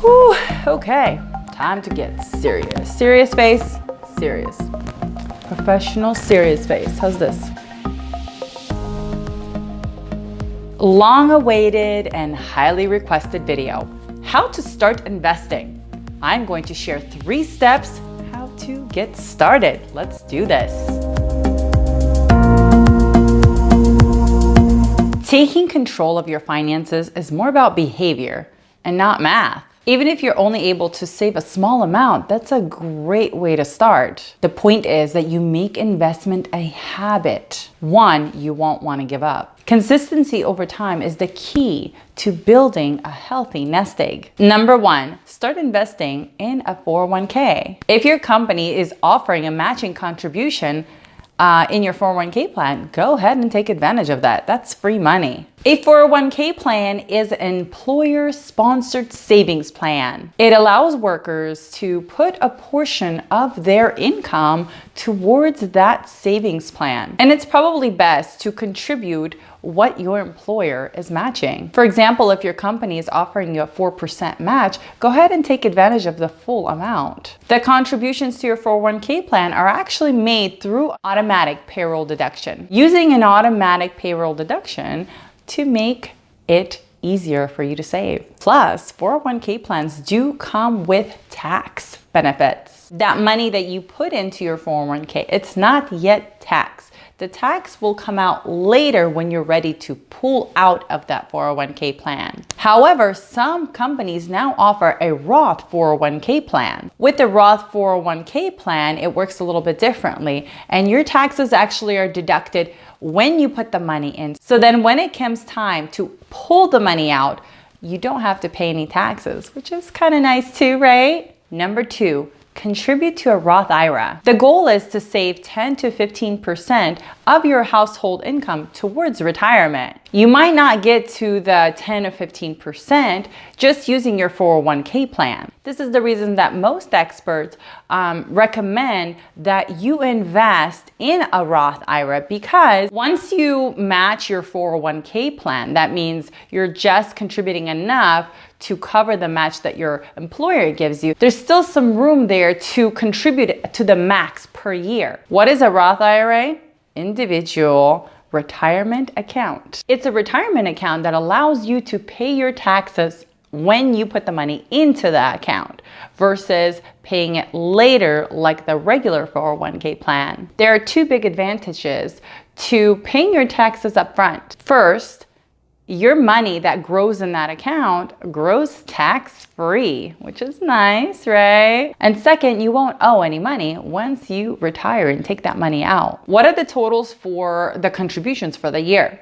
Whew, okay, time to get serious. Serious face, serious. Professional serious face. How's this? Long-awaited and highly requested video, how to start investing. I'm going to share 3 steps how to get started. Let's do this. Taking control of your finances is more about behavior and not math. Even if you're only able to save a small amount, that's a great way to start. The point is that you make investment a habit, one you won't want to give up. Consistency over time is the key to building a healthy nest egg. Number 1, start investing in a 401k. If your company is offering a matching contribution in your 401k plan, go ahead and take advantage of that. That's free money. A 401k plan is an employer-sponsored savings plan. It allows workers to put a portion of their income towards that savings plan. And it's probably best to contribute what your employer is matching. For example, if your company is offering you a 4% match, go ahead and take advantage of the full amount. The contributions to your 401k plan are actually made through automatic payroll deduction. Using an automatic payroll deduction to make it easier for you to save. Plus, 401k plans do come with tax benefits. That money that you put into your 401k, it's not yet taxed. The tax will come out later when you're ready to pull out of that 401k plan. However, some companies now offer a Roth 401k plan. With the Roth 401k plan, it works a little bit differently, and your taxes actually are deducted when you put the money in. So then when it comes time to pull the money out, you don't have to pay any taxes, which is kind of nice too, right? Number 2, contribute to a Roth IRA. The goal is to save 10 to 15% of your household income towards retirement. You might not get to the 10 or 15% just using your 401k plan. This is the reason that most experts recommend that you invest in a Roth IRA, because once you match your 401k plan, that means you're just contributing enough to cover the match that your employer gives you. There's still some room there to contribute to the max per year. What is a Roth IRA? Individual retirement account. It's a retirement account that allows you to pay your taxes when you put the money into the account versus paying it later like the regular 401k plan. There are 2 big advantages to paying your taxes up front. First, your money that grows in that account grows tax-free, which is nice, right? And second, you won't owe any money once you retire and take that money out. What are the totals for the contributions for the year?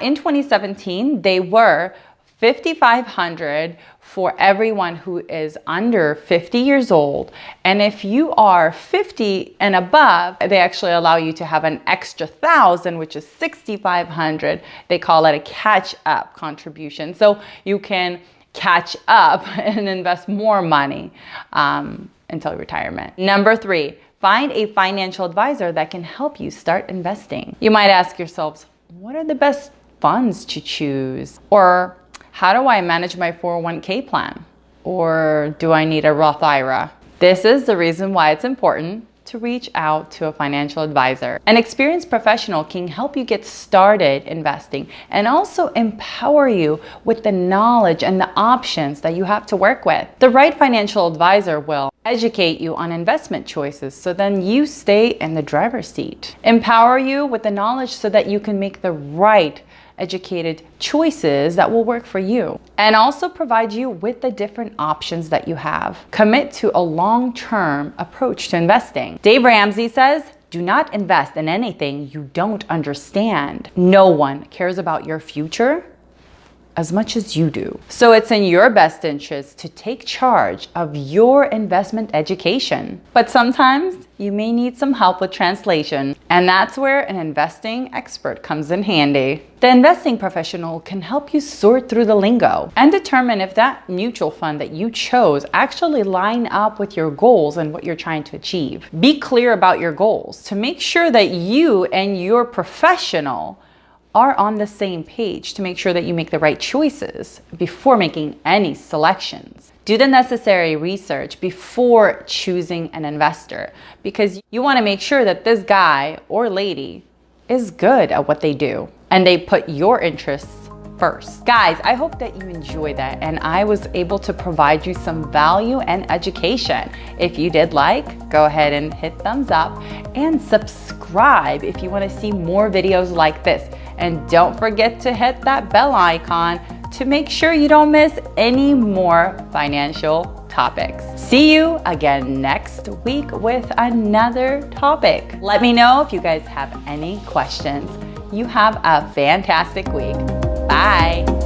In 2017, they were $5,500 for everyone who is under 50 years old. And if you are 50 and above, they actually allow you to have an extra $1,000, which is $6,500. They call it a catch-up contribution. So you can catch up and invest more money until retirement. Number 3, find a financial advisor that can help you start investing. You might ask yourselves, what are the best funds to choose? Or how do I manage my 401k plan? Or do I need a Roth IRA? This is the reason why it's important to reach out to a financial advisor. An experienced professional can help you get started investing and also empower you with the knowledge and the options that you have to work with. The right financial advisor will educate you on investment choices so then you stay in the driver's seat. Empower you with the knowledge so that you can make the right educated choices that will work for you, and also provide you with the different options that you have. Commit to a long-term approach to investing. Dave Ramsey says, do not invest in anything you don't understand. No one cares about your future as much as you do. So it's in your best interest to take charge of your investment education. But sometimes you may need some help with translation, and that's where an investing expert comes in handy. The investing professional can help you sort through the lingo and determine if that mutual fund that you chose actually line up with your goals and what you're trying to achieve. Be clear about your goals to make sure that you and your professional are on the same page to make sure that you make the right choices before making any selections. Do the necessary research before choosing an investor, because you want to make sure that this guy or lady is good at what they do and they put your interests first. Guys, I hope that you enjoyed that and I was able to provide you some value and education. If you did like, go ahead and hit thumbs up and subscribe if you want to see more videos like this. And don't forget to hit that bell icon to make sure you don't miss any more financial topics. See you again next week with another topic. Let me know if you guys have any questions. You have a fantastic week. Bye.